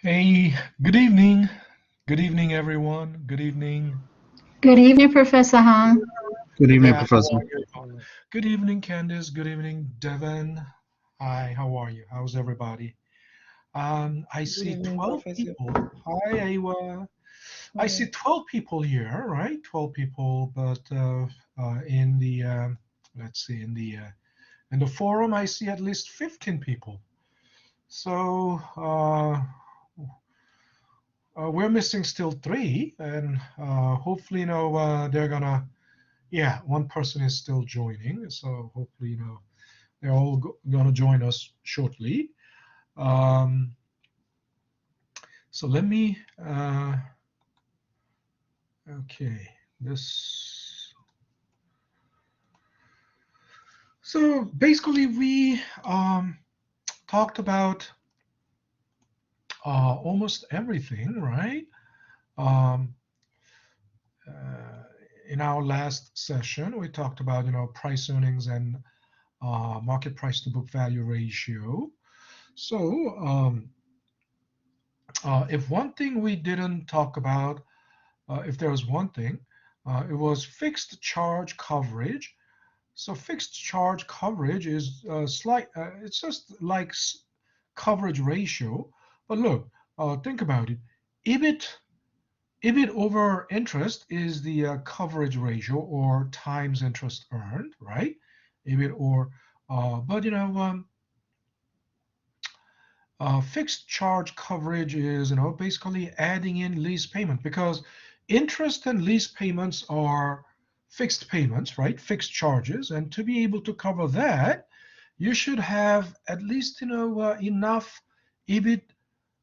Hey, good evening. Good evening, everyone. Good evening. Good evening, Professor Han. Good evening, Yeah, how Professor. are you? Good evening, Candice. Good evening, Devin. Hi, how are you? How's everybody? I Good see evening, 12 Professor. people. Hi, Awa. I see Hi. 12 people here, right? 12 people, but in the let's see, in the forum, I see at least 15 people. So we're missing still three, and hopefully, they're gonna. Yeah, one person is still joining, so hopefully, they're all gonna join us shortly. Um, so let me. Okay, this. So basically, we talked about almost everything, right? Um, uh, in our last session, we talked about price earnings and market price to book value ratio. So if one thing we didn't talk about, if there was one thing, it was fixed charge coverage. So fixed charge coverage is slight. It's just like coverage ratio. But look, think about it. EBIT EBIT over interest is the coverage ratio or times interest earned, right? EBIT or but fixed charge coverage is basically adding in lease payment because interest and lease payments are fixed payments, right? Fixed charges, and to be able to cover that, you should have at least enough EBIT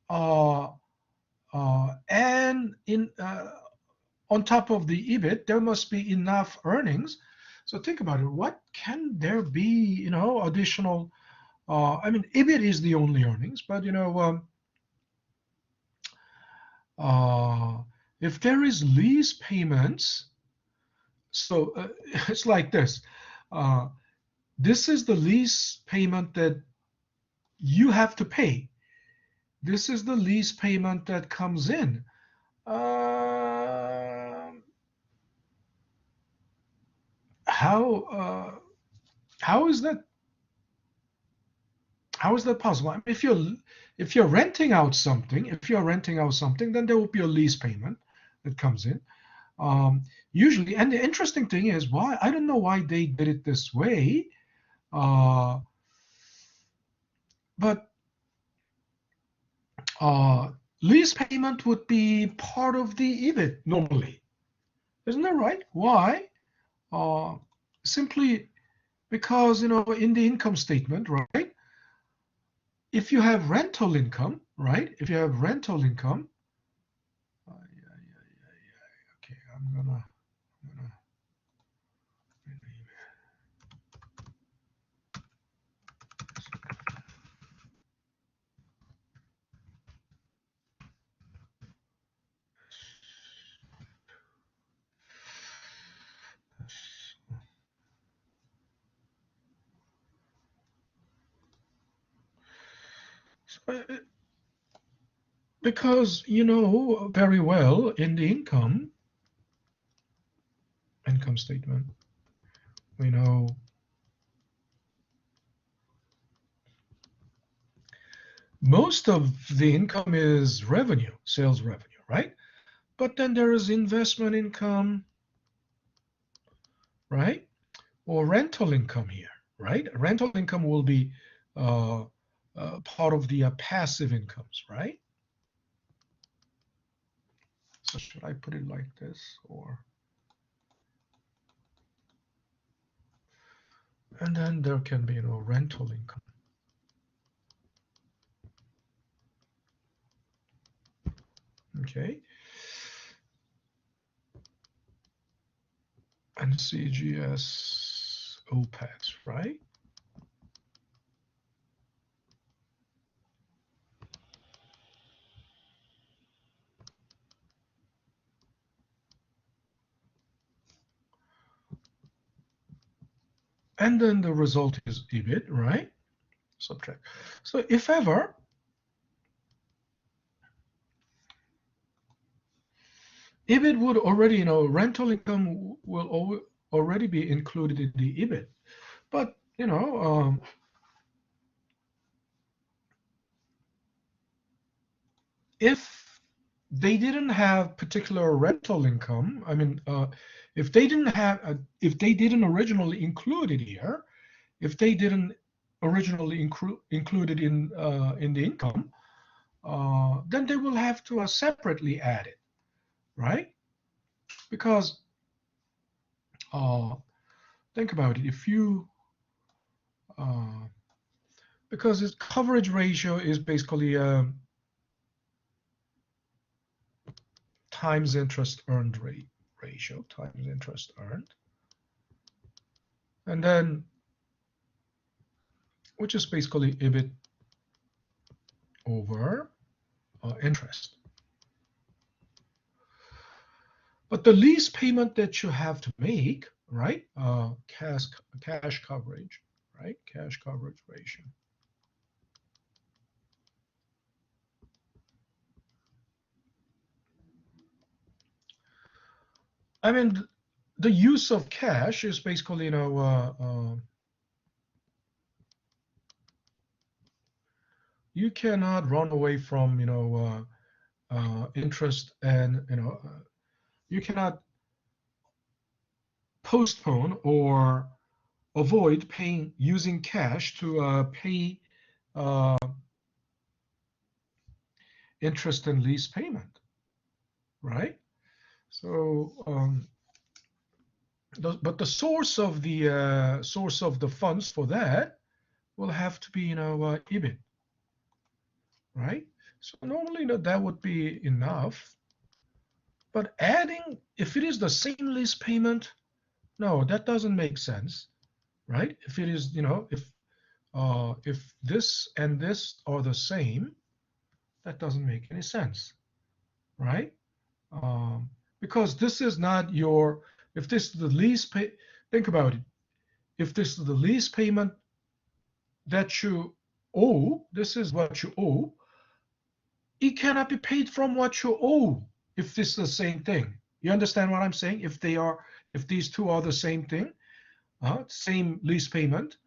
uh, and in on top of the EBIT, there must be enough earnings. So think about it. What can there be, additional? I mean, EBIT is the only earnings, but uh, if there is lease payments, so it's like this. Uh, this is the lease payment that you have to pay. This is the lease payment that comes in. Um how how is that how is that possible? I mean, if you're renting out something, then there will be a lease payment that comes in. Usually, and the interesting thing is why I don't know why they did it this way, uh, but uh, lease payment would be part of the EBIT normally, isn't that right? Why? Uh, Simply because in the income statement, right? If you have rental income, right? If you have rental income, yeah, yeah, yeah, yeah. Okay, I'm gonna because you know very well in the income statement, we know most of the income is revenue, sales revenue, right? But then there is investment income, right? Or rental income here, right? Rental income will be uh, part of the passive incomes, right? So should I put it like this, or and then there can be rental income. Okay, and CGS OPEX, right? And then the result is EBIT, right? Subtract. So if ever EBIT would already, rental income will already be included in the EBIT. But, if they didn't have particular rental income, I mean, if they didn't originally include it here, if they didn't originally include it in the income, then they will have to separately add it, right? Because think about it. If you because its coverage ratio is basically times interest earned rate ratio times interest earned, and then which is basically EBIT over interest. But the lease payment that you have to make, right? Cash coverage, right? Cash coverage ratio. I mean, the use of cash is basically, you cannot run away from, interest, and you cannot postpone or avoid paying using cash to pay interest and lease payment, right? So, but the source of the funds for that will have to be, EBIT, right? So normally, that would be enough. But adding, if it is the same lease payment, no, that doesn't make sense, right? If it is, if this and this are the same, that doesn't make any sense, right? Because this is not your, if this is the lease pay, think about it. If this is the lease payment that you owe, this is what you owe, it cannot be paid from what you owe if this is the same thing. You understand what I'm saying? If these two are the same thing, same lease payment,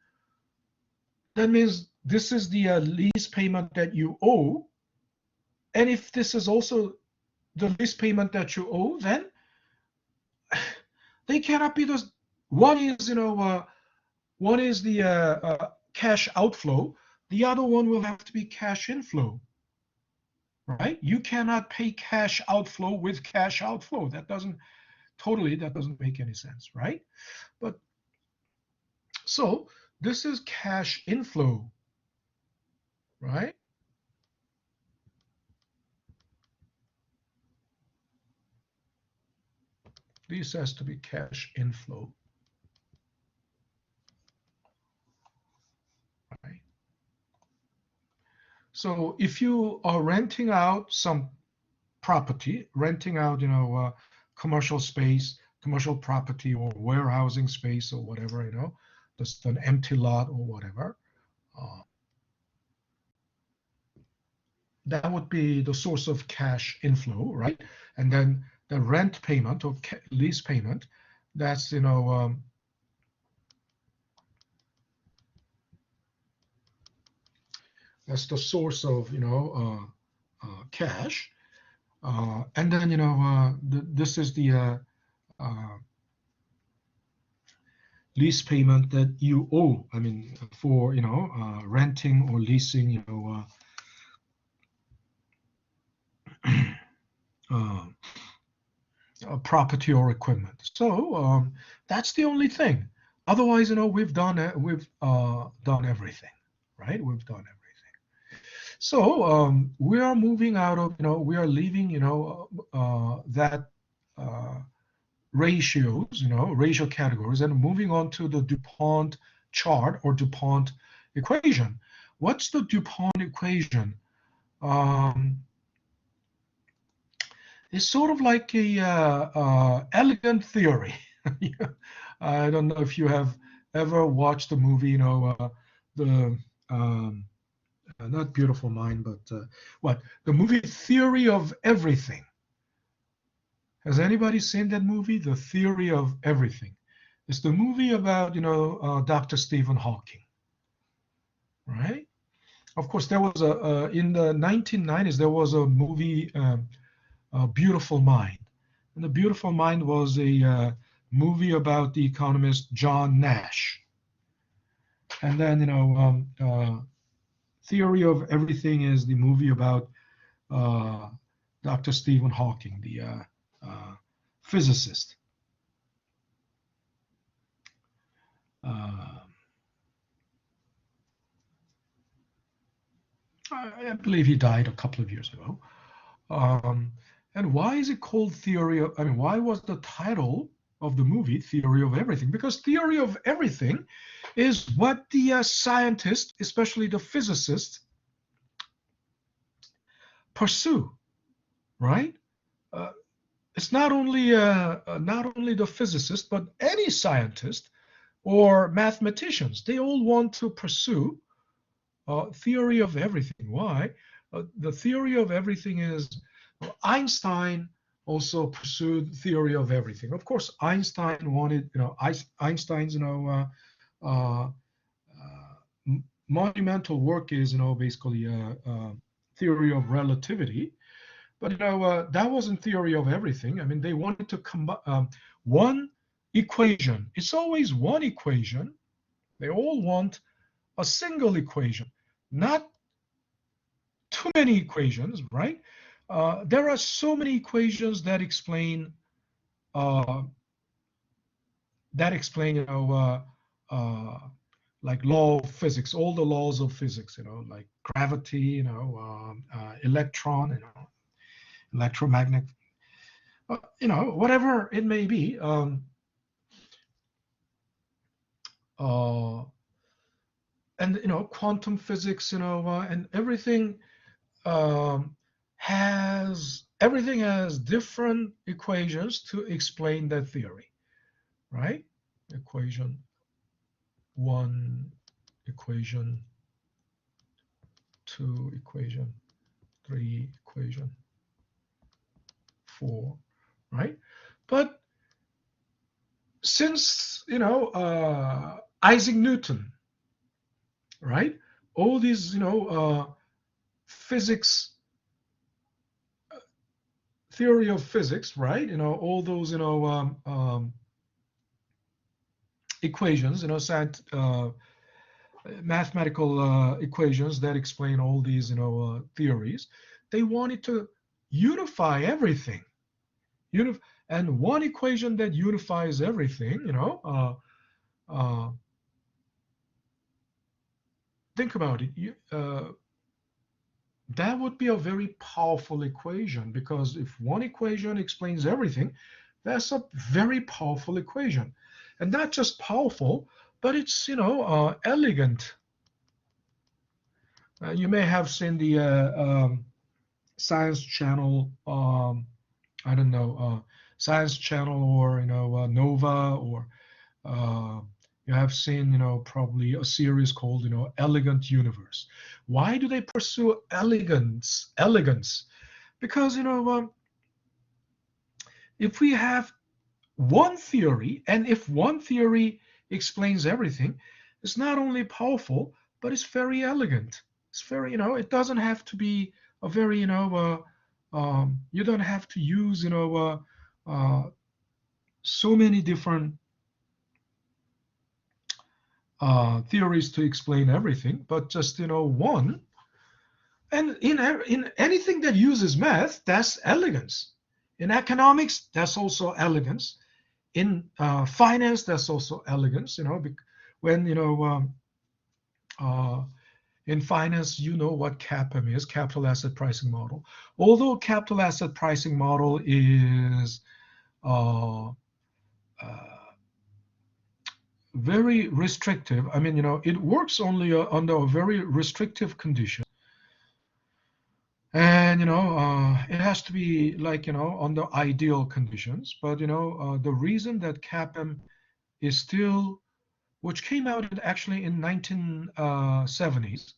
that means this is the lease payment that you owe. And if this is also the lease payment that you owe, then they cannot be those. One is, one is the cash outflow. The other one will have to be cash inflow, right? You cannot pay cash outflow with cash outflow. That doesn't make any sense, right? But so this is cash inflow, right? This has to be cash inflow, right? So if you are renting out some property, renting out, commercial space, commercial property, or warehousing space, or whatever, just an empty lot or whatever, that would be the source of cash inflow, right? And then the rent payment or lease payment, that's, that's the source of, cash. And then, this is the lease payment that you owe. I mean, for, renting or leasing, property or equipment. So that's the only thing. Otherwise, we've done everything, right? We've done everything. So we are moving out of, we are leaving, that ratios, ratio categories, and moving on to the Dupont chart or Dupont equation. What's the Dupont equation? It's sort of like a elegant theory. I don't know if you have ever watched the movie, the not Beautiful Mind, but the movie Theory of Everything. Has anybody seen that movie, The Theory of Everything? It's the movie about, Dr. Stephen Hawking, right? Of course, there was in the 1990s, there was a movie, Beautiful Mind. And The Beautiful Mind was a movie about the economist John Nash. And then, Theory of Everything is the movie about uh, Dr. Stephen Hawking, the physicist. Uh, I believe he died a couple of years ago. And why is it called Theory of, I mean, why was the title of the movie Theory of Everything? Because Theory of Everything is what the scientists, especially the physicists, pursue, right? Uh, it's not only the physicist, but any scientist or mathematicians. They all want to pursue theory of everything. Why? The theory of everything is Einstein also pursued theory of everything. Of course, Einstein wanted, Einstein's, uh, monumental work is, basically theory of relativity. But that wasn't theory of everything. I mean, they wanted to combine one equation. It's always one equation. They all want a single equation, not too many equations, right? There are so many equations that explain uh, like law of physics, all the laws of physics, like gravity, electron, electromagnet, whatever it may be. Uh, and quantum physics, and um, everything has different equations to explain that theory, right? Equation one, equation two, equation three, equation four, right? But since Isaac Newton, right? All these physics, theory of physics, right? All those equations, mathematical equations that explain all these theories. They wanted to unify everything. And one equation that unifies everything, think about it. That would be a very powerful equation, because if one equation explains everything, that's a very powerful equation. And not just powerful, but it's elegant. You may have seen the Science Channel, I don't know, Science Channel, or Nova, or uh, you have seen probably a series called Elegant Universe. Why do they pursue elegance? Because if we have one theory, and if one theory explains everything, it's not only powerful, but it's very elegant. It's very, it doesn't have to be a very, you don't have to use, so many different theories to explain everything, but just, one. And in anything that uses math, that's elegance. In economics, that's also elegance. In finance, that's also elegance. When uh, in finance, you know what CAPM is, capital asset pricing model. Although capital asset pricing model is uh, very restrictive. I mean, it works only under a very restrictive condition. And it has to be like under ideal conditions. But the reason that CAPM is still, which came out actually in 1970s,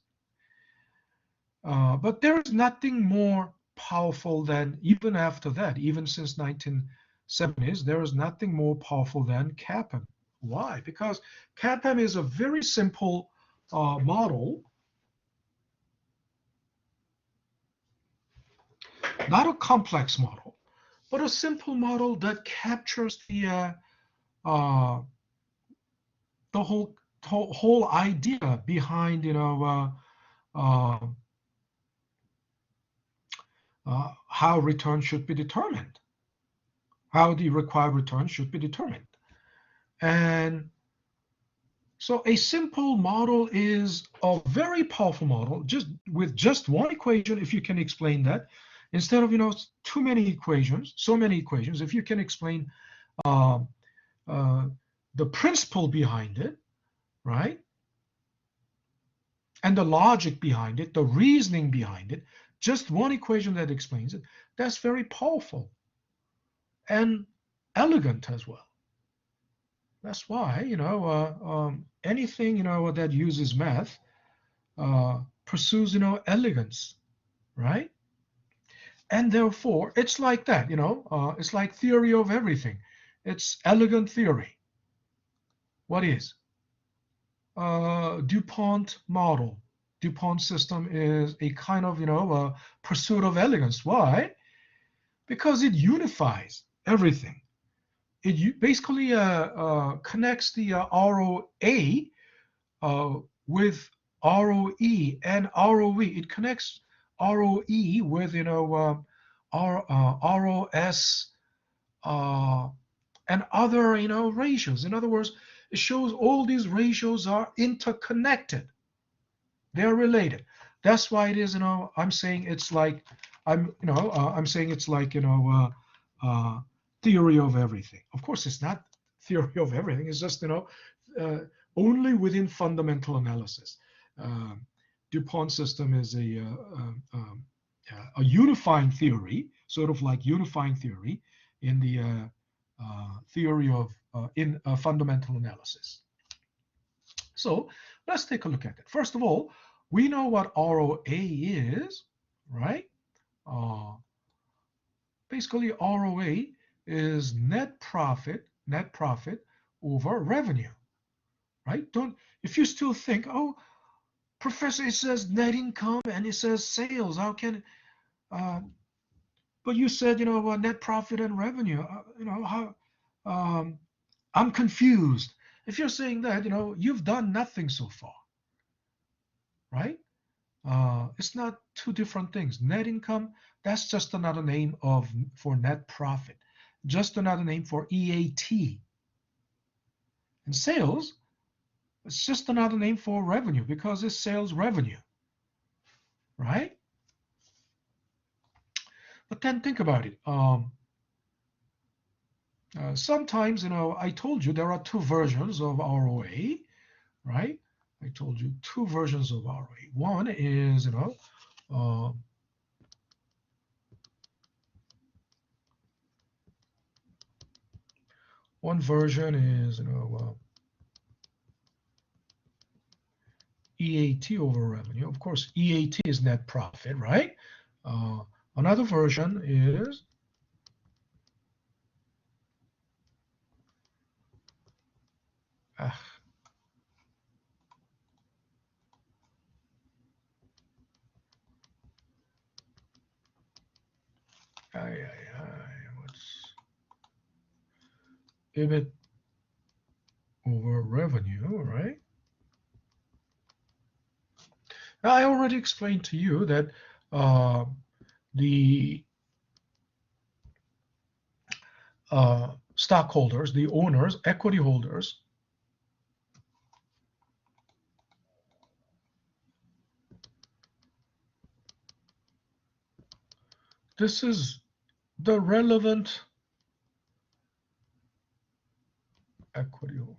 but there is nothing more powerful than, even after that, even since 1970s, there is nothing more powerful than CAPM. Why? Because CAPM is a very simple model, not a complex model, but a simple model that captures uh, the whole idea behind, how return should be determined, how the required return should be determined. And so a simple model is a very powerful model, just with just one equation. If you can explain that, instead of too many equations, so many equations, if you can explain uh, uh, the principle behind it, right, and the logic behind it, the reasoning behind it, just one equation that explains it, that's very powerful and elegant as well. That's why anything that uses math pursues elegance, right? And therefore it's like that. It's like theory of everything. It's elegant theory. What is Dupont model? Dupont system is a kind of pursuit of elegance. Why? Because it unifies everything. It basically connects the ROA with ROE and ROE. It connects ROE with ROS and other ratios. In other words, it shows all these ratios are interconnected. They're related. That's why it is. I'm saying it's like I'm saying it's like theory of everything. Of course, it's not theory of everything. It's just only within fundamental analysis. Dupont system is a unifying theory, sort of like unifying theory in the theory of in fundamental analysis. So let's take a look at it. First of all, we know what ROA is, right? Basically, ROA is net profit over revenue, right? If you still think, oh, Professor, it says net income and it says sales. How can, but you said, net profit and revenue. How? I'm confused. If you're saying that, you've done nothing so far, right? It's not two different things. Net income, that's just another name for net profit, just another name for EAT. And sales, it's just another name for revenue because it's sales revenue, right? But then think about it. Sometimes, I told you there are two versions of ROA, right? I told you two versions of ROA. One is, one version is, EAT over revenue. Of course, EAT is net profit, right? Another version is what's Ebit over revenue, right? Now, I already explained to you that the stockholders, the owners, equity holders, this is the relevant equity holder.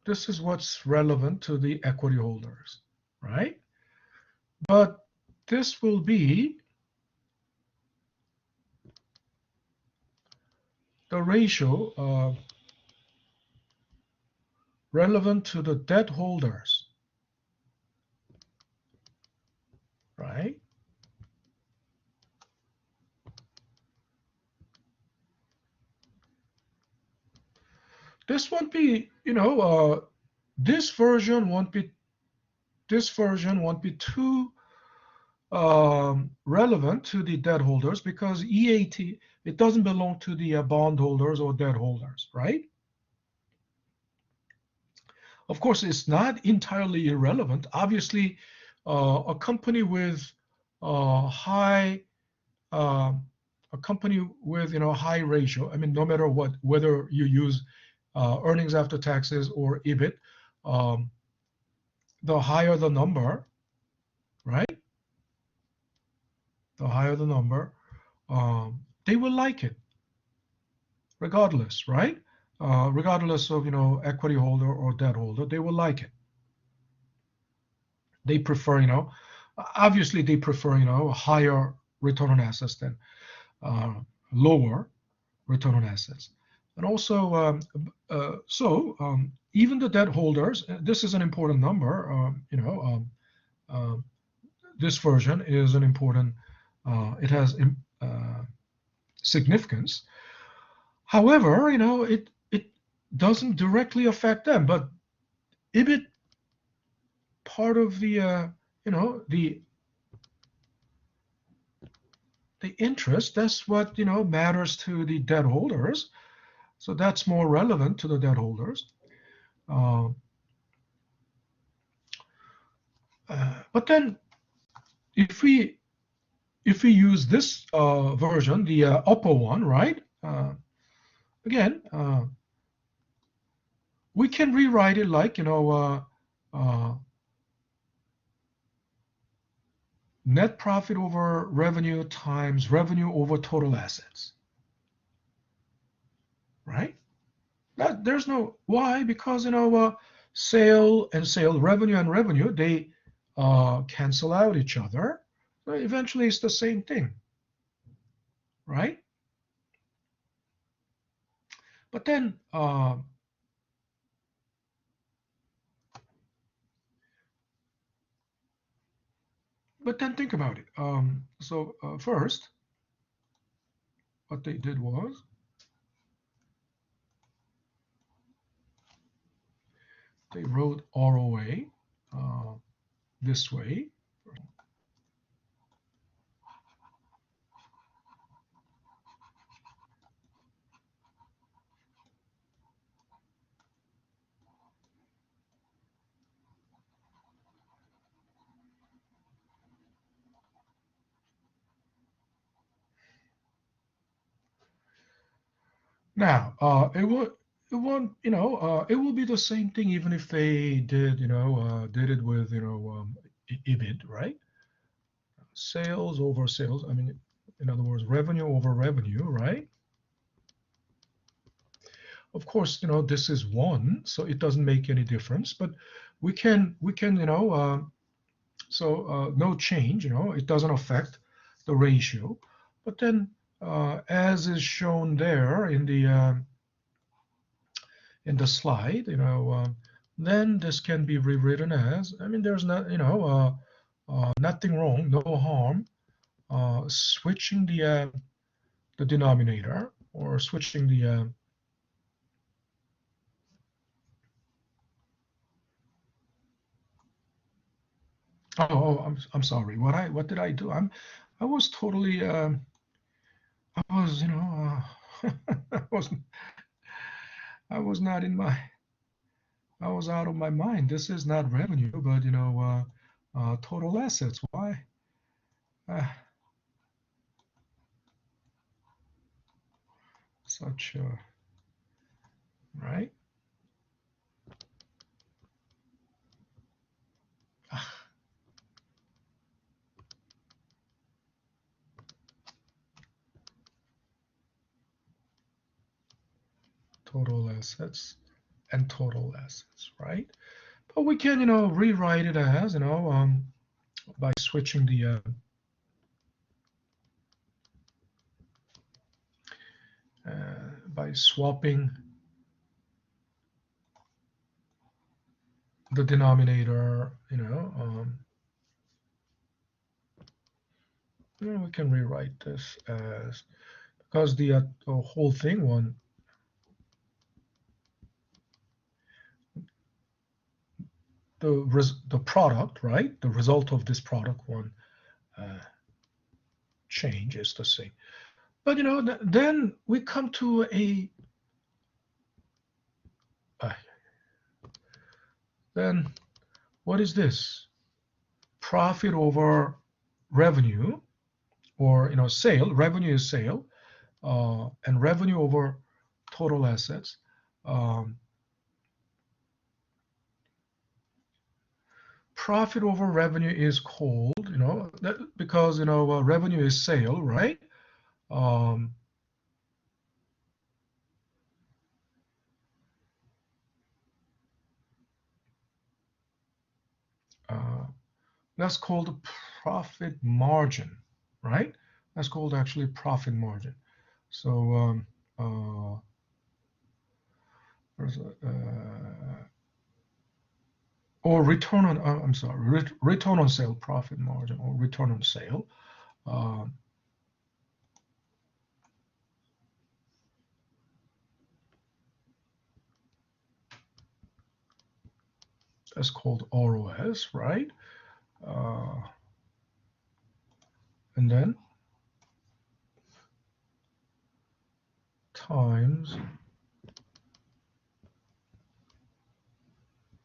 This is what's relevant to the equity holders, right? But this will be the ratio relevant to the debt holders, right? this won't be, this version won't be too relevant to the debt holders because EAT, it doesn't belong to the bond holders or debt holders, right? Of course, it's not entirely irrelevant. Obviously, a company with high a company with high ratio. I mean, no matter what, whether you use earnings after taxes or EBIT, um, the higher the number, right? The higher the number, they will like it, regardless, right? Regardless of equity holder or debt holder, they will like it. They prefer, obviously they prefer a higher return on assets than lower return on assets. And also, even the debt holders, this is an important number. This version is an important. It has significance. However, it doesn't directly affect them. But EBIT, part of the the interest, that's what matters to the debt holders. So that's more relevant to the debt holders. But then if we use this version, the upper one, right? Again, we can rewrite it like net profit over revenue times revenue over total assets, right? There's no why, because sale and sale, revenue and revenue, they cancel out each other. So eventually, it's the same thing, right? But then think about it. First, what they did was they wrote ROA this way. Now, it won't, it will be the same thing even if they did, did it with, EBIT, right? Sales over sales. I mean, in other words, revenue over revenue, right? Of course, this is one, so it doesn't make any difference. But we can, no change. It doesn't affect the ratio. But then, as is shown there in the slide, then this can be rewritten as. I mean, there's not, nothing wrong, no harm, switching the denominator or switching the I'm sorry. What did I do? I was totally I was I was I was not in my I was out of my mind. This is not revenue, but total assets. Why? Uh, such right? Ah, total assets and total assets, right? But we can rewrite it as by switching the by swapping the denominator, we can rewrite this as, because the whole thing one the product, right? The result of this product one change is the same. But then we come to then what is this? Profit over revenue, or sale. Revenue is sale, and revenue over total assets. Profit over revenue is called, because revenue is sale, right? That's called profit margin, right? That's called actually profit margin. So or return on, I'm sorry, return on sale, profit margin, or return on sale. That's called ROS, right? And then times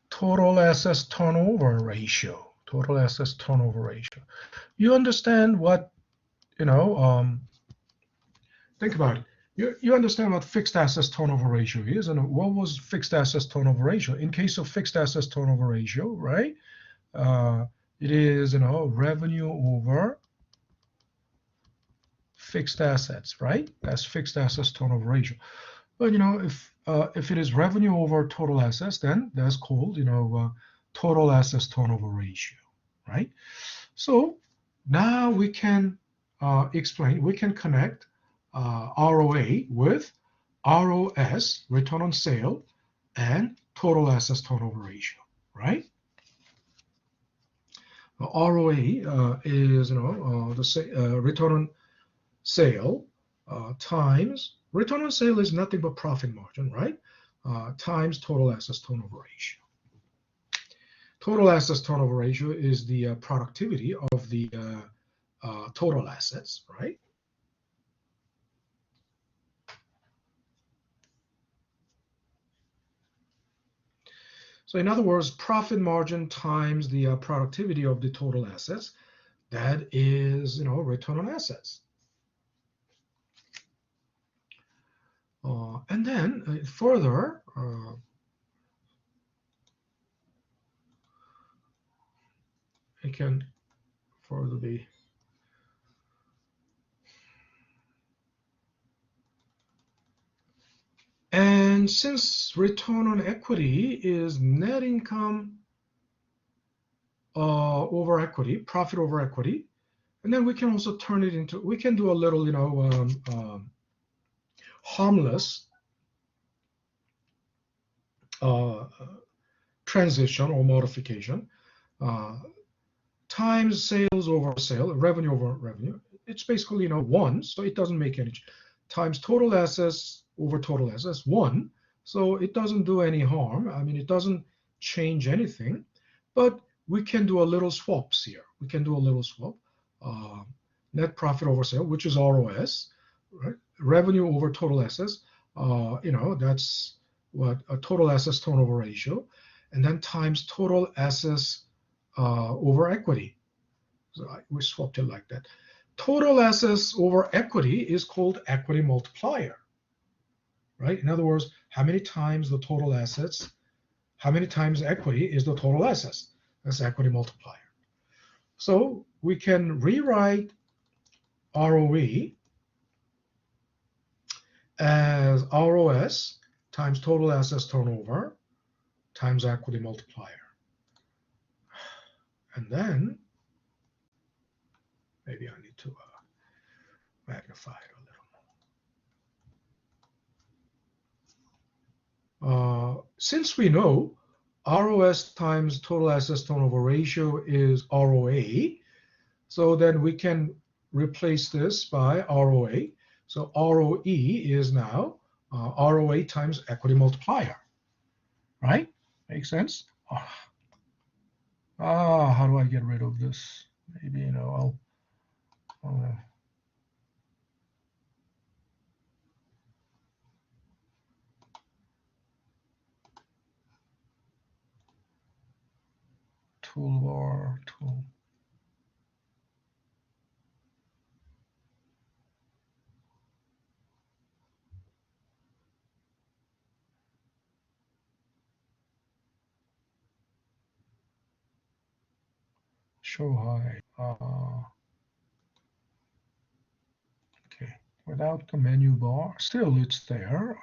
total assets turnover ratio. Total assets turnover ratio. You understand what, think about it. You understand what fixed assets turnover ratio is, and what was fixed assets turnover ratio? In case of fixed assets turnover ratio, right? It is, revenue over fixed assets, right? That's fixed assets turnover ratio. But if it is revenue over total assets, then that's called total assets turnover ratio, right? So now we can explain. We can connect ROA with ROS, return on sale, and total assets turnover ratio, right? ROA is the return on sale times return on sale is nothing but profit margin, right? Times total assets turnover ratio. Total assets turnover ratio is the productivity of the total assets, right? So in other words, profit margin times the productivity of the total assets, that is, return on assets. And then further, it can further be and since return on equity is net income over equity, profit over equity, and then we can also turn it into, we can do a little, harmless transition or modification. Times sales over sale, revenue over revenue. It's basically, 1, so it doesn't make any, times total assets over total assets, 1. So it doesn't do any harm. I mean, it doesn't change anything, but we can do a little swaps here. We can do a little swap. Net profit over sale, which is ROS, right? Revenue over total assets, that's what a total assets turnover ratio, and then times total assets over equity. So we swapped it like that. Total assets over equity is called equity multiplier, right? In other words, how many times the total assets, how many times equity is the total assets? That's equity multiplier. So we can rewrite ROE as ROS times total assets turnover times equity multiplier. And then maybe I need to magnify it a little. Since we know ROS times total assets turnover ratio is ROA, so then we can replace this by ROA. So ROE is now ROA times equity multiplier, right? Makes sense? How do I get rid of this? Maybe, I'll toolbar, tool. Show high. Okay, without the menu bar, still it's there.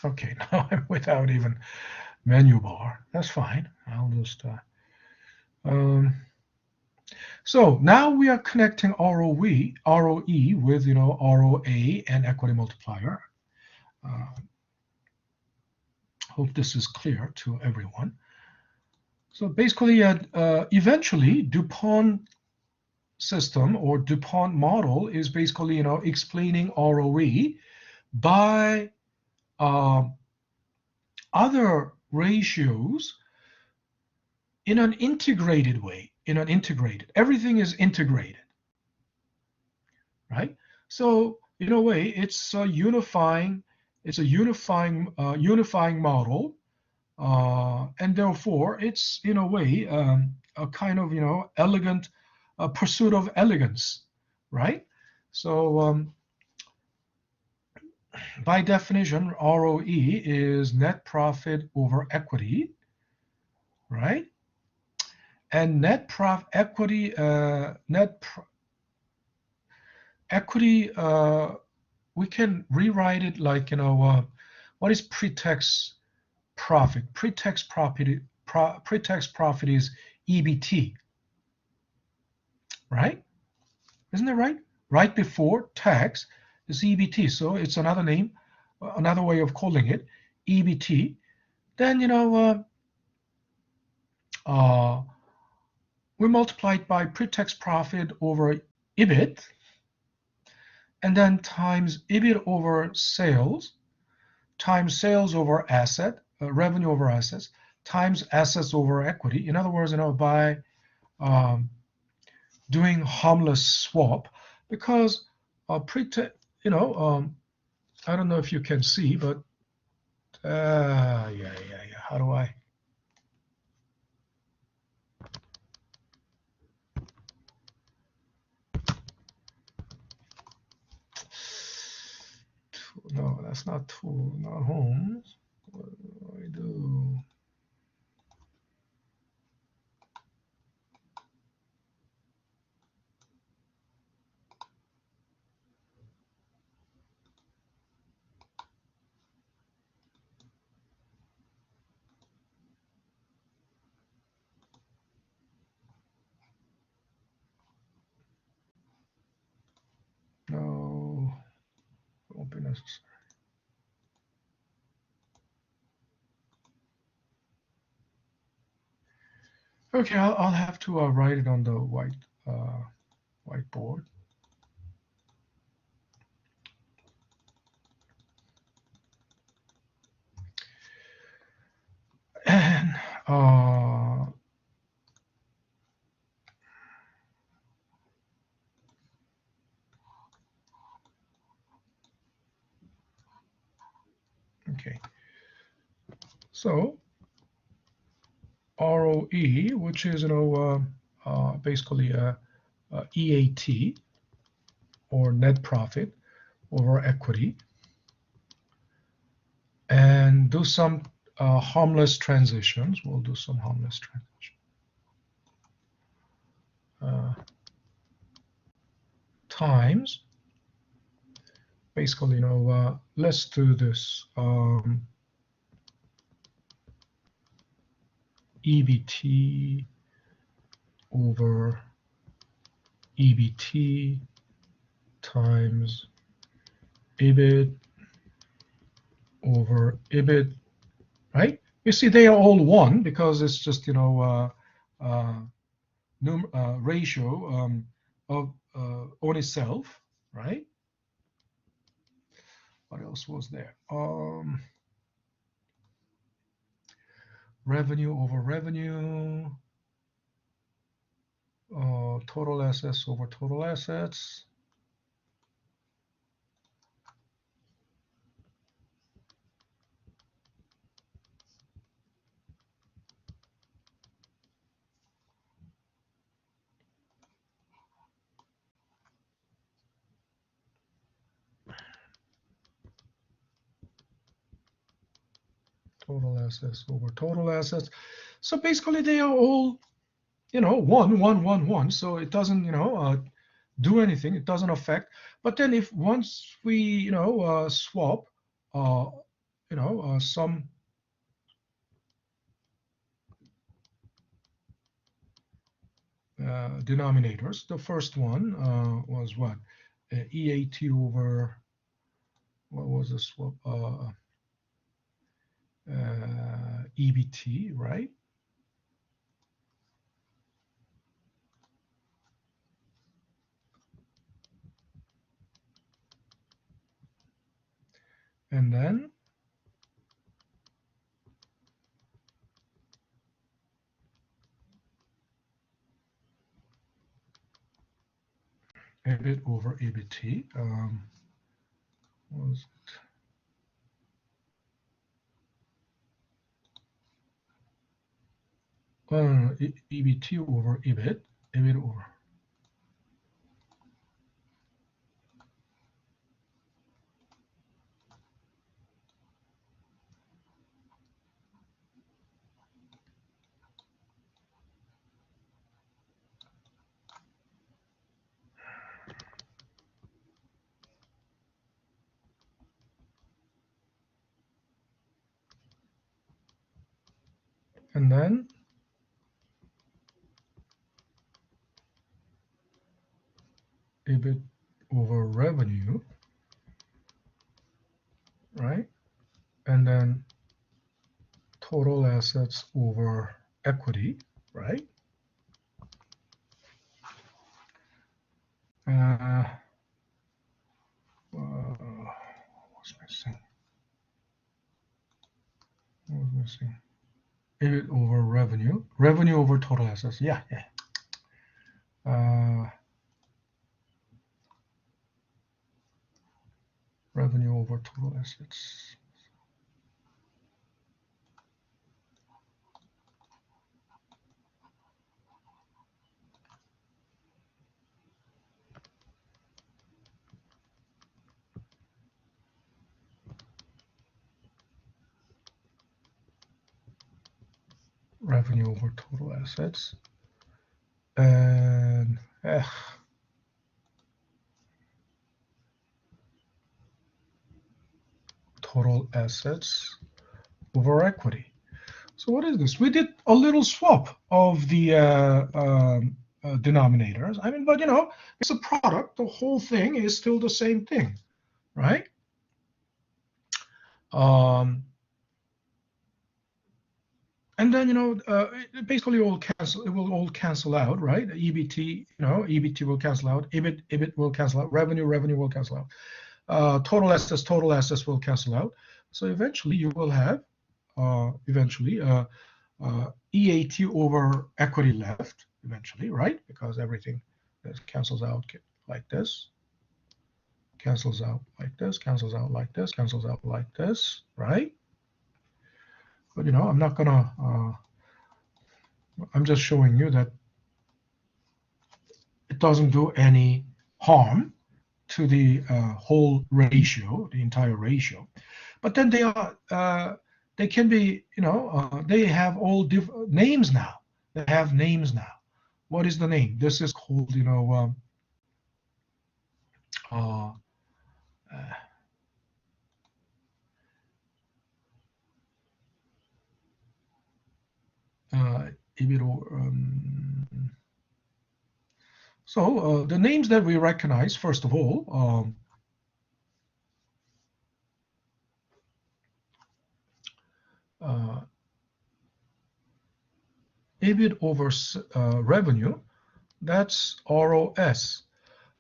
Okay, now I'm without even menu bar. That's fine. I'll just. So now we are connecting ROE with ROA and equity multiplier. Hope this is clear to everyone. So basically, eventually, Dupont system or Dupont model is basically explaining ROE by other ratios in an integrated way. Everything is integrated, right? So in a way, it's a unifying model, and therefore it's in a way a kind of elegant pursuit of elegance, right? So by definition, ROE is net profit over equity, right? And net equity, equity, we can rewrite it like what is pre-tax profit? Pre-tax profit is EBT, right? Isn't that right? Right before tax is EBT, so it's another name, another way of calling it EBT. Then we multiply it by pre-tax profit over EBIT, and then times EBIT over sales, times sales over asset, revenue over assets, times assets over equity. In other words, by doing harmless swap, because I don't know if you can see, but yeah. How do I? No, that's not tool, not homes. What do I do? No, won't be necessary. Okay, I'll have to write it on the whiteboard. And okay, so ROE, which is basically EAT, or net profit over equity, and do some harmless transitions. We'll do some harmless transitions. Times, basically, let's do this. EBT over EBT times EBIT over EBIT, right? You see, they are all one because it's just ratio of on itself, right? What else was there? Revenue over revenue, total assets over total assets. Total assets over total assets. So basically they are all, one, one, one, one. So it doesn't, do anything. It doesn't affect. But then if once we, swap, some denominators. The first one was what? EAT over, what was the swap? EBT, right? And then EBIT over EBT was EBT over EBIT, EBIT over. And then EBIT over revenue, right? And then total assets over equity, right? What's missing? What was missing? EBIT over revenue, revenue over total assets. Yeah. Revenue over total assets. Revenue over total assets. And total assets over equity. So what is this? We did a little swap of the denominators. I mean, but it's a product. The whole thing is still the same thing, right? And then it basically all cancel. It will all cancel out, right? EBT, EBT will cancel out. EBIT will cancel out. Revenue will cancel out. Total assets will cancel out. So eventually you will have EAT over equity left eventually, right? Because everything cancels out like this, cancels out like this, cancels out like this, cancels out like this, right? But I'm not gonna. I'm just showing you that it doesn't do any harm to the whole ratio, the entire ratio. But then they can be, they have all different names now. They have names now. What is the name? This is called, so the names that we recognize, first of all, EBIT over revenue. That's ROS.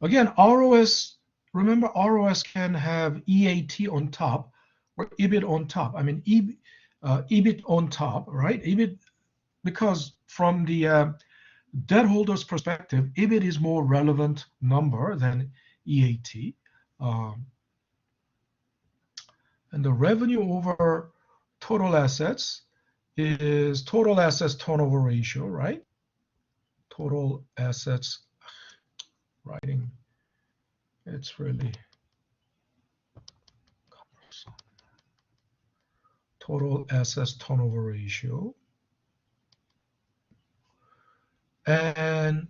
Again, ROS, remember ROS can have EAT on top or EBIT on top. I mean, EBIT on top, right? EBIT, because from the debt holder's perspective, EBIT is more relevant number than EAT. And the revenue over total assets is total assets turnover ratio, right? Total assets, writing, it's really total assets turnover ratio. And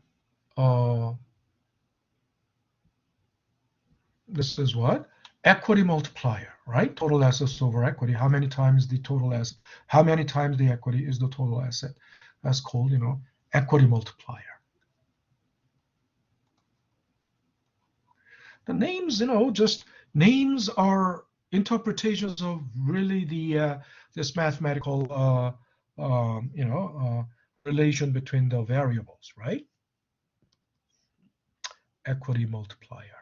this is what? Equity multiplier, right? Total assets over equity. How many times the total asset, how many times the equity is the total asset? That's called, equity multiplier. The names, just names are interpretations of really this mathematical, relation between the variables, right? Equity multiplier.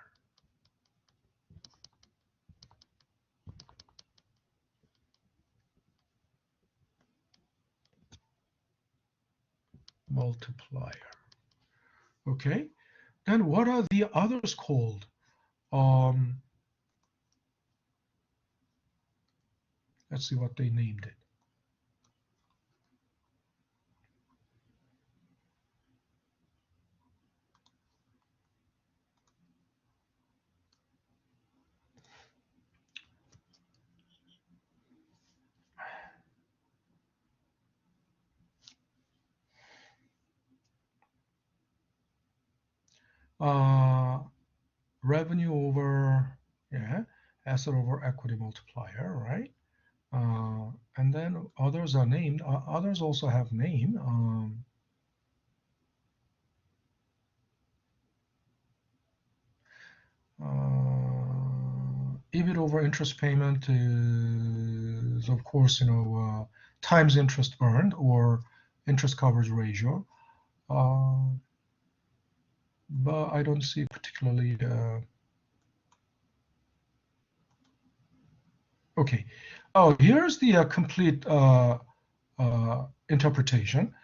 Multiplier. Okay. Then what are the others called? Let's see what they named it. Revenue over, asset over equity multiplier, right? And then others are named. Others also have name. EBIT over interest payment is, of course, times interest earned or interest coverage ratio. But I don't see particularly. Okay. Oh, here's the complete interpretation.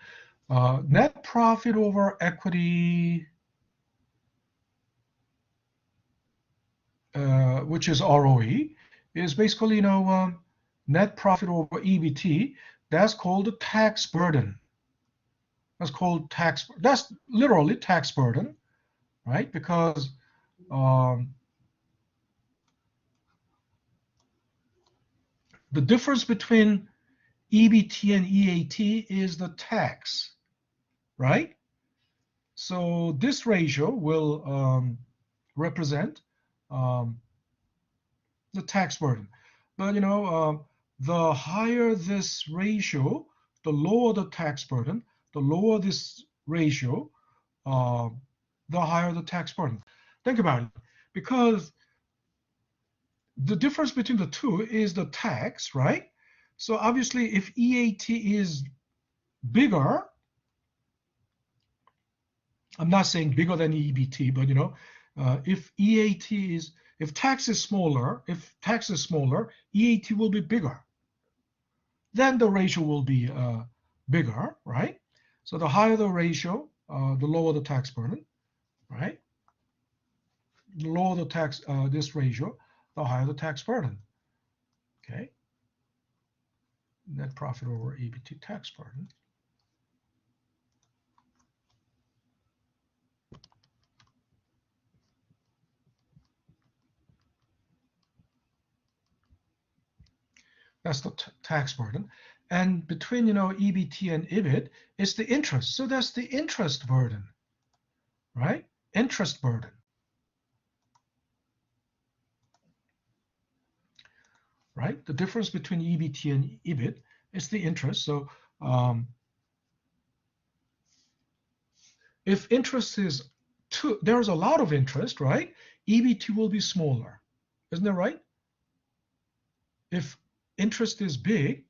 Net profit over equity, which is ROE, is basically, net profit over EBT. That's called the tax burden. That's called tax. That's literally tax burden, right? Because the difference between EBT and EAT is the tax, right? So this ratio will represent the tax burden. But the higher this ratio, the lower the tax burden. The lower this ratio, the higher the tax burden. Think about it, because the difference between the two is the tax, right? So obviously, if EAT is bigger, I'm not saying bigger than EBT, but if tax is smaller, EAT will be bigger. Then the ratio will be bigger, right? So the higher the ratio, the lower the tax burden, right? The lower the tax, this ratio, the higher the tax burden. Okay. Net profit over EBT tax burden. That's the tax burden. And between, EBT and EBIT, it's the interest. So that's the interest burden, right? Interest burden. Right? The difference between EBT and EBIT is the interest. So if interest is there's a lot of interest, right? EBT will be smaller. Isn't that right? If interest is big,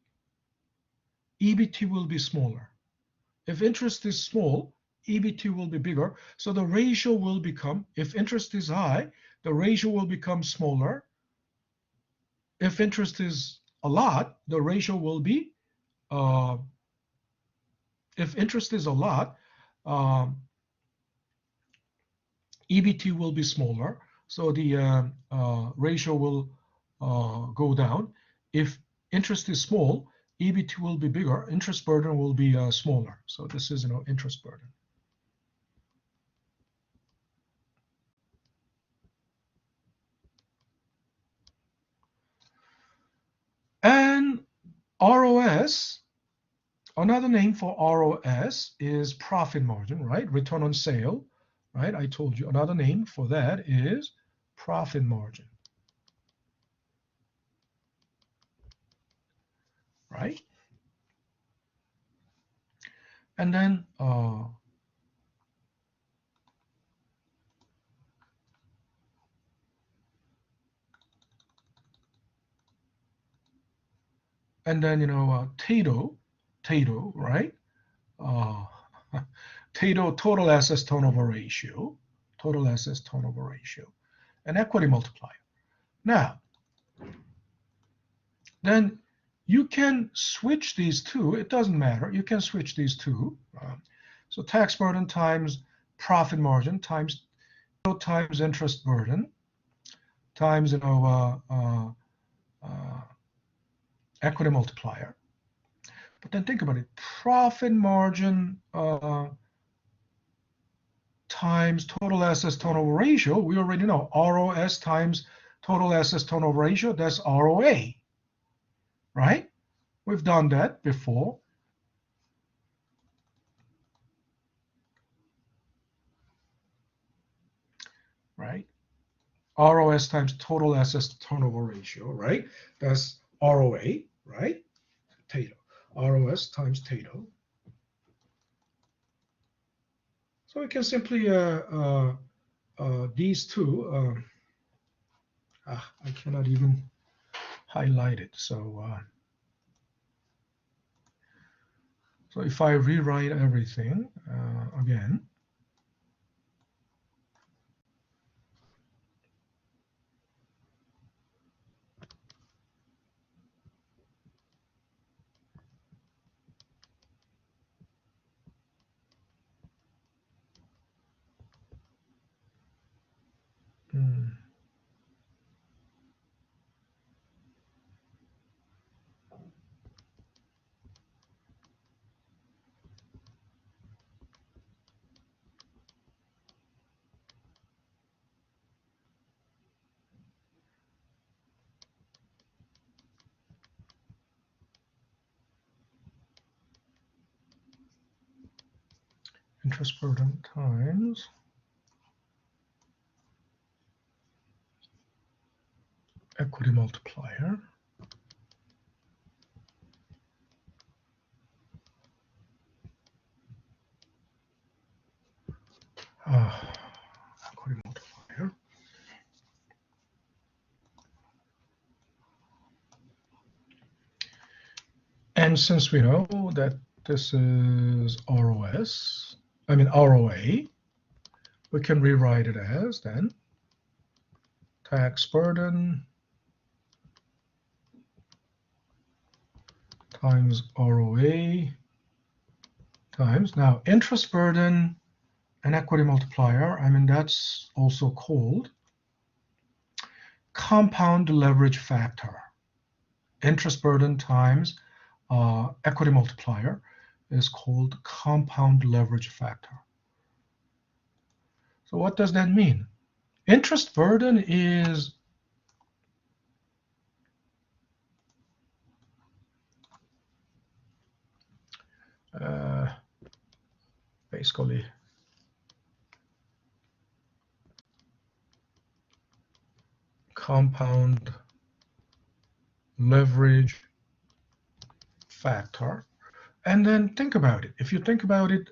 EBT will be smaller. If interest is small, EBT will be bigger. So the ratio will become, if interest is high, the ratio will become smaller. If interest is a lot, the ratio will be, if interest is a lot, EBT will be smaller. So the ratio will go down. If interest is small, EBT will be bigger. Interest burden will be smaller. So this is, interest burden. And ROS, another name for ROS is profit margin, right? Return on sale, right? I told you another name for that is profit margin, right? And then TATO, right? TATO, total assets turnover ratio, and equity multiplier. Now, then you can switch these two. It doesn't matter. You can switch these two. So tax burden times profit margin times interest burden times equity multiplier. But then think about it. Profit margin times total assets turnover ratio. We already know ROS times total assets turnover ratio. That's ROA, right? We've done that before. Right? ROS times total assets turnover ratio, right? That's ROA, right? TATO. ROS times TATO. So we can simply, these two, I cannot even highlight it. So if I rewrite everything again, interest burden times equity multiplier. Equity multiplier. And since we know that this is ROA, we can rewrite it as then tax burden times ROA times, now interest burden and equity multiplier, that's also called compound leverage factor. Interest burden times equity multiplier is called compound leverage factor. So what does that mean? Interest burden is basically compound leverage factor. And then think about it. If you think about it,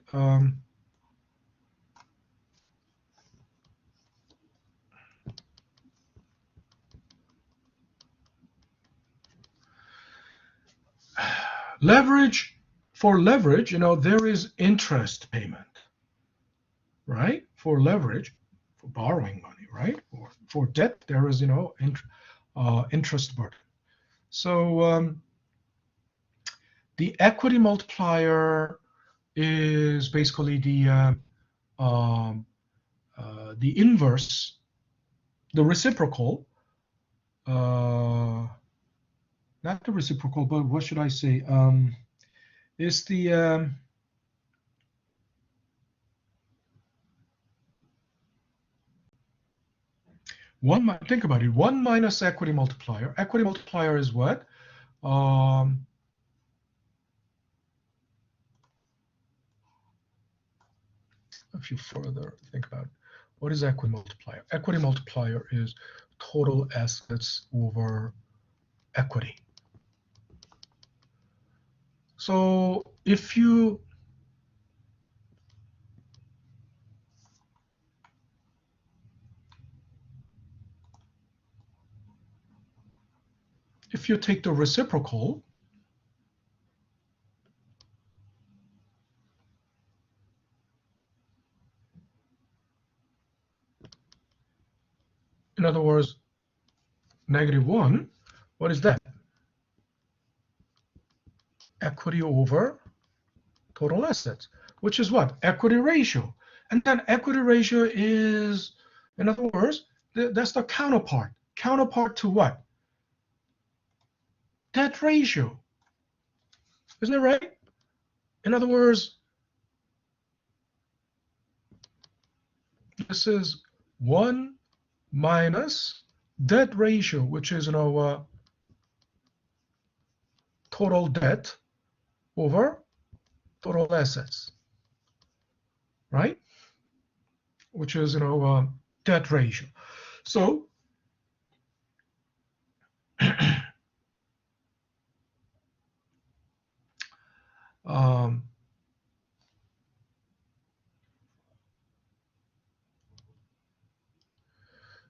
leverage, there is interest payment. for leverage, for borrowing money, right? Or for debt, there is, interest burden. So the equity multiplier is basically the inverse, the reciprocal, not the reciprocal, but what should I say? It's the think about it. 1 minus equity multiplier. Equity multiplier is what? If you further think about it, what is equity multiplier? Equity multiplier is total assets over equity. So if you take the reciprocal, in other words, -1, what is that? Equity over total assets, which is what? Equity ratio. And then equity ratio is, in other words, that's the counterpart. Counterpart to what? Debt ratio. Isn't it right? In other words, this is 1 minus debt ratio, which is, total debt over total assets, right? Which is, debt ratio. So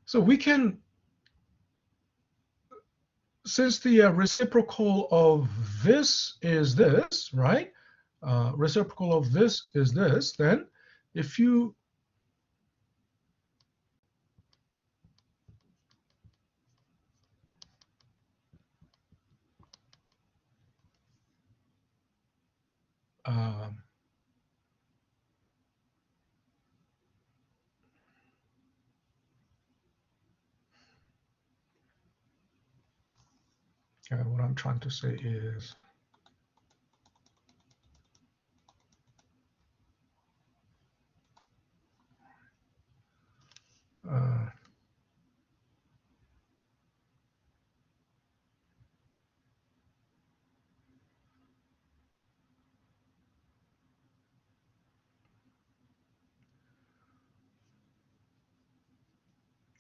so we can, since the reciprocal of this is this, right? Reciprocal of this is this, then if you what I'm trying to say is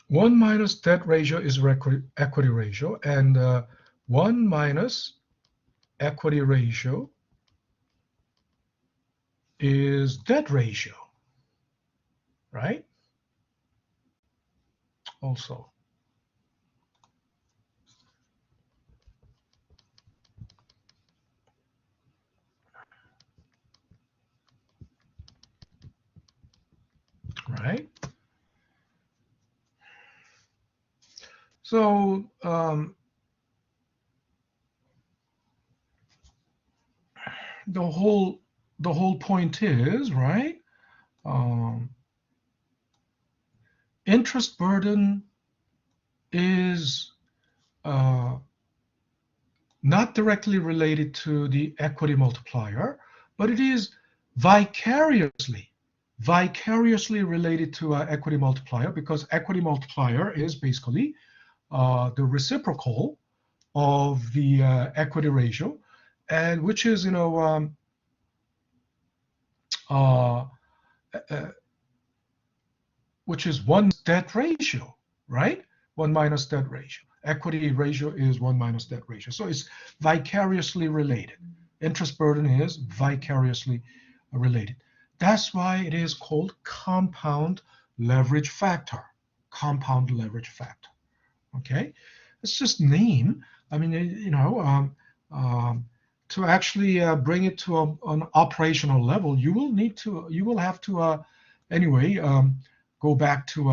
one minus debt ratio is equity ratio, and 1 minus equity ratio is debt ratio, right? Also. Right? So the whole point is, right? Interest burden is not directly related to the equity multiplier, but it is vicariously related to equity multiplier, because equity multiplier is basically the reciprocal of the equity ratio, and which is, which is 1 debt ratio, right? 1 minus debt ratio. Equity ratio is 1 minus debt ratio. So it's vicariously related. Interest burden is vicariously related. That's why it is called compound leverage factor. Compound leverage factor. Okay? It's just name. I mean, to actually bring it to an operational level, you will have to Anyway, go back to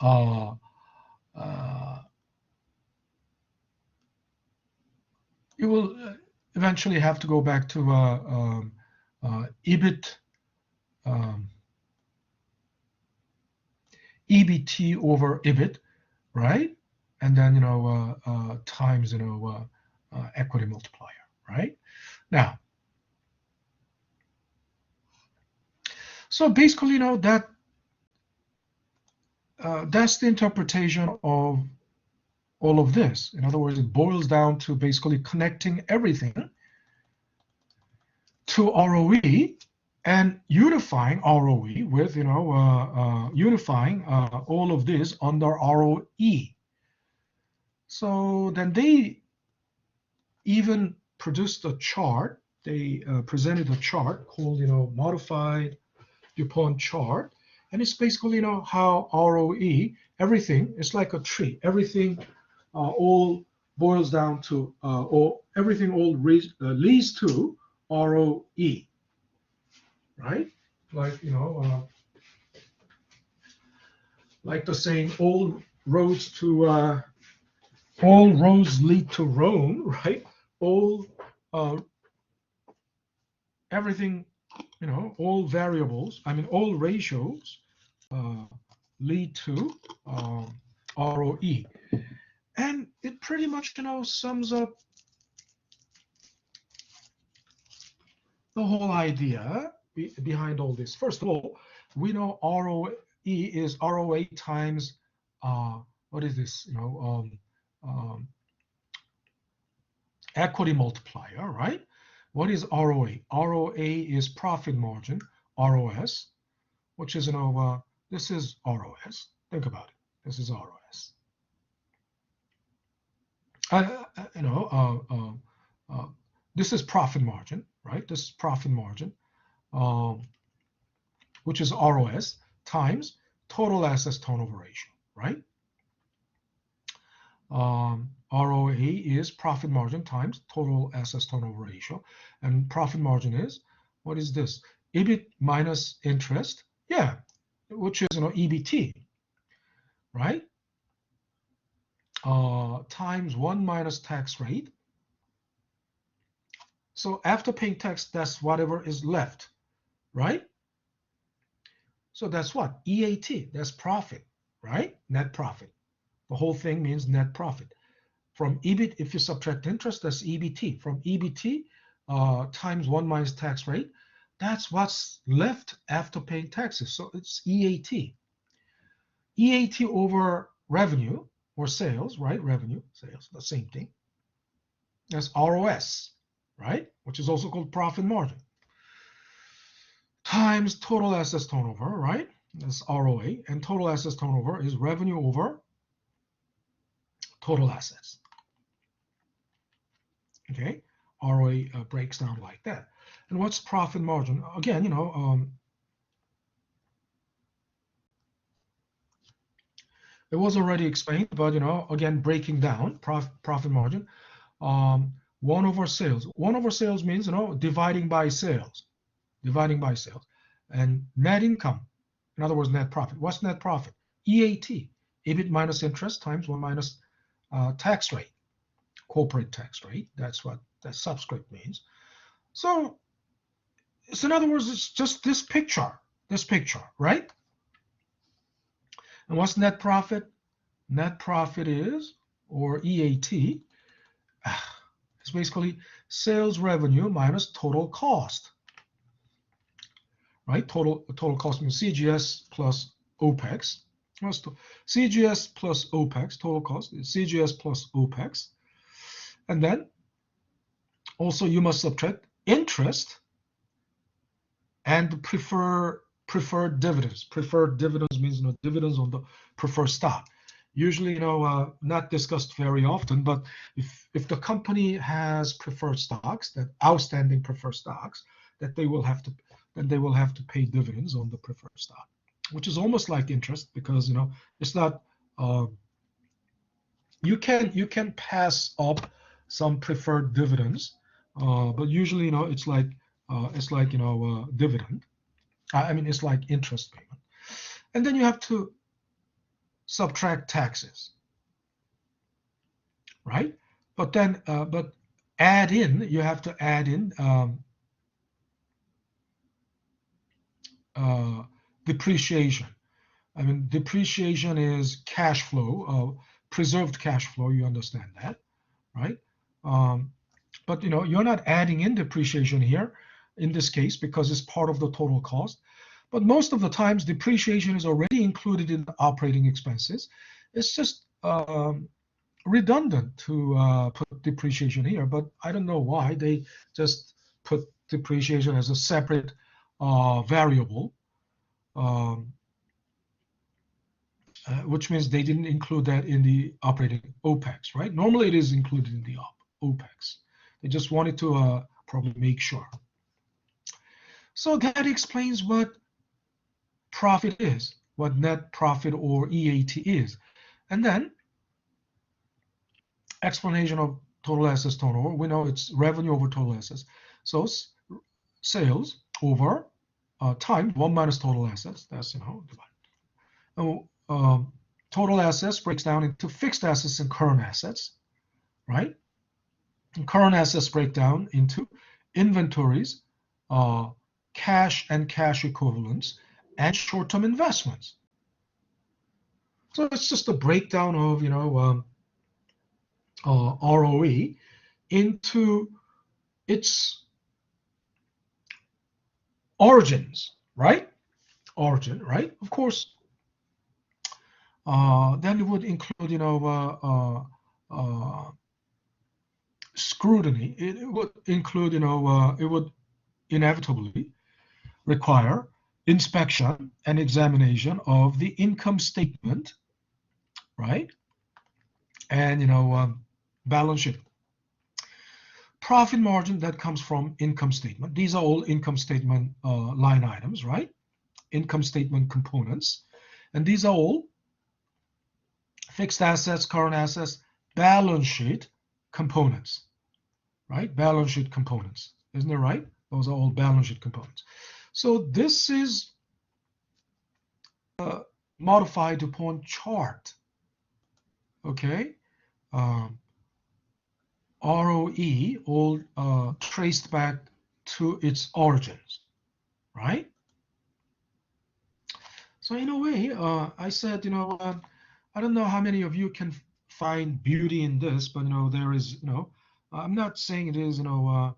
uh, you will eventually have to go back to EBIT, um, EBT over EBIT, right? And then times equity multiplier, right? Now, so basically, that's the interpretation of all of this. In other words, it boils down to basically connecting everything to ROE and unifying ROE with, unifying all of this under ROE. So then they even produced a chart. They presented a chart called, modified Dupont chart. And it's basically, how ROE, everything, it's like a tree. Everything all boils down to, or everything all leads to ROE, right? Like, like the saying, all roads lead to Rome, right? All, everything, all variables, I mean, all ratios lead to ROE. And it pretty much, sums up the whole idea behind all this. First of all, we know ROE is ROA times, what is this, equity multiplier, right? What is ROA? ROA is profit margin, ROS, which is, this is ROS. Think about it. This is ROS. This is profit margin, right? This is profit margin, which is ROS times total assets turnover ratio, right? ROA is profit margin times total assets turnover ratio, and profit margin is, what is this? EBIT minus interest, yeah, which is EBT, right? Times 1 minus tax rate. So after paying tax, that's whatever is left, right? So that's what? EAT, that's profit, right? Net profit. The whole thing means net profit. From EBIT, if you subtract interest, that's EBT. From EBT times 1 minus tax rate, that's what's left after paying taxes. So it's EAT. EAT over revenue or sales, right? Revenue, sales, the same thing. That's ROS, right? Which is also called profit margin. Times total assets turnover, right? That's ROA. And total assets turnover is revenue over total assets. Okay, ROA breaks down like that. And what's profit margin? Again, it was already explained, but again, breaking down profit margin. 1 over sales. 1 over sales means dividing by sales, and net income. In other words, net profit. What's net profit? EAT, EBIT minus interest times 1 minus tax rate, corporate tax rate. That's what that subscript means. So in other words, it's just this picture, right? And what's net profit? Net profit is, or EAT, it's basically sales revenue minus total cost, right? Total cost means CGS plus OPEX. CGS plus OPEX, total cost is CGS plus OPEX. And then also you must subtract interest and preferred dividends. Preferred dividends means dividends on the preferred stock. Usually, not discussed very often, but if the company has preferred stocks, that outstanding preferred stocks, that they will have to pay dividends on the preferred stock, which is almost like interest because it's not. You can pass up some preferred dividends, but usually it's like dividend. I mean, it's like interest payment. And then you have to subtract taxes, right? But then, but add in, you have to add in depreciation. I mean, depreciation is cash flow, preserved cash flow. You understand that, right? But you're not adding in depreciation here in this case because it's part of the total cost. But most of the times, depreciation is already included in the operating expenses. It's just redundant to put depreciation here, but I don't know why they just put depreciation as a separate variable, um, which means they didn't include that in the operating OPEX, right? Normally it is included in the OPEX. They just wanted to probably make sure. So that explains what profit is, what net profit or EAT is. And then explanation of total assets turnover. We know it's revenue over total assets. So sales over time, 1 minus total assets. That's, total assets breaks down into fixed assets and current assets, right? And current assets break down into inventories, cash and cash equivalents, and short-term investments. So it's just a breakdown of, ROE into its origins, right? Origin, right? Of course, then it would include, scrutiny. It would include, it would inevitably require inspection and examination of the income statement, right? And, balance sheet. Profit margin that comes from income statement. These are all income statement line items, right? Income statement components. And these are all fixed assets, current assets, balance sheet components, right? Balance sheet components. Isn't it right? Those are all balance sheet components. So this is a modified Dupont chart, okay? ROE all traced back to its origins, right? So in a way, I said, I don't know how many of you can find beauty in this, but there is, I'm not saying it is, I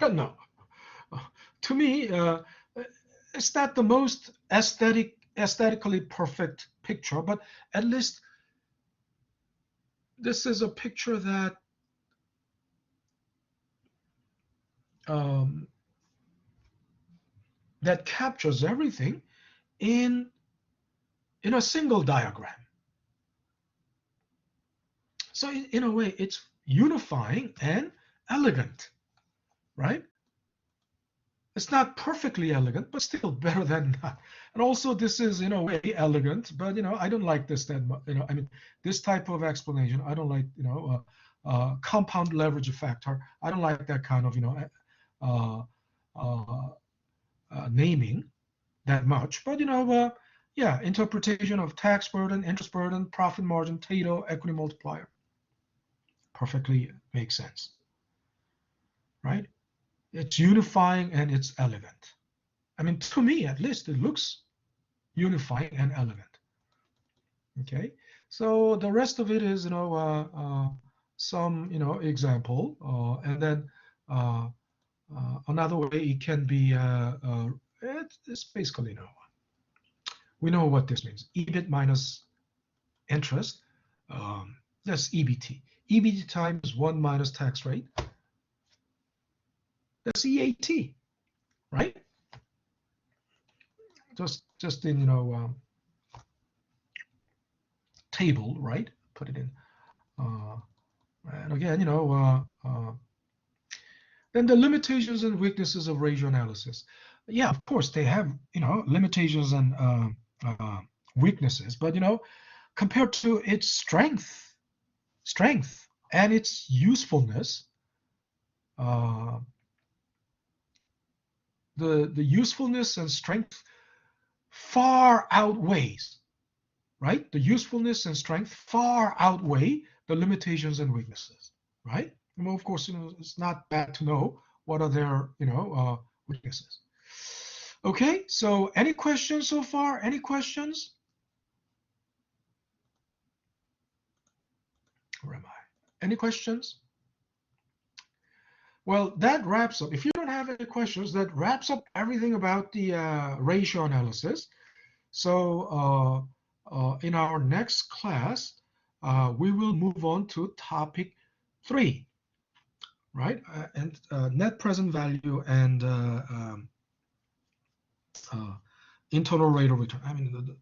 don't know. To me, it's not the most aesthetically perfect picture, but at least this is a picture that that captures everything in a single diagram. So in a way, it's unifying and elegant, right? It's not perfectly elegant, but still better than not. And also, this is in a way elegant, but I don't like this that much. I mean, this type of explanation, I don't like. Compound leverage factor. I don't like that kind of naming that much. But yeah, interpretation of tax burden, interest burden, profit margin, Tato, equity multiplier, perfectly makes sense, right? It's unifying and it's elegant. I mean, to me, at least, it looks unifying and elegant. Okay, so the rest of it is, some, example, and then another way it can be, it's basically, we know what this means. EBIT minus interest, that's EBT. EBT times 1 minus tax rate, that's EAT, right? Just in, table, right? Put it in. And again, then the limitations and weaknesses of ratio analysis. Yeah, of course, they have, limitations and weaknesses, but, compared to its strength and its usefulness, the usefulness and strength far outweighs, right? The usefulness and strength far outweigh the limitations and weaknesses, right? Well, of course, it's not bad to know what are their, weaknesses. Okay, so any questions so far? Any questions? Where am I? Any questions? Well, that wraps up. If you don't have any questions, that wraps up everything about the ratio analysis. So in our next class, we will move on to topic 3, right? And net present value and internal rate of return. I mean,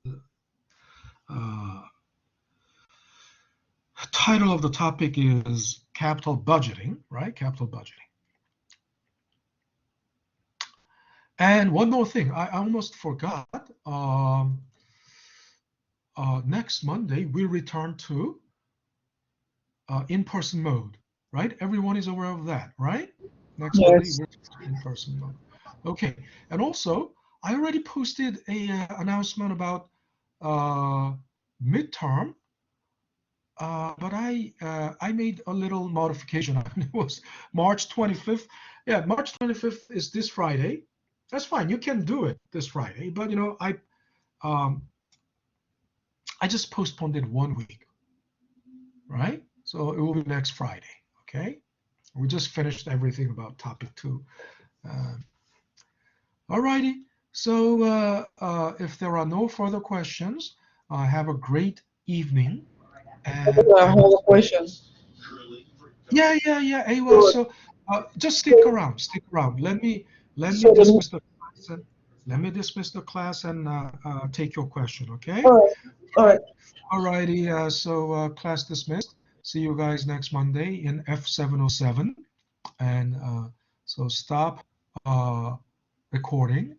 the title of the topic is capital budgeting, right? Capital budgeting. And one more thing, I almost forgot. Next Monday, we return to in-person mode, right? Everyone is aware of that, right? Next Monday, we're in-person mode. Okay, and also, I already posted a announcement about midterm, but I made a little modification. It was March 25th. Yeah, March 25th is this Friday. That's fine. You can do it this Friday, but I just postponed it 1 week, right? So it will be next Friday. Okay. We just finished everything about topic 2. All righty. So if there are no further questions, have a great evening. And I have a question. Yeah. Awa, so just stick around. Let me dismiss the class. Let me dismiss the class and take your question. Okay. All right. All righty. So class dismissed. See you guys next Monday in F707. And so stop recording.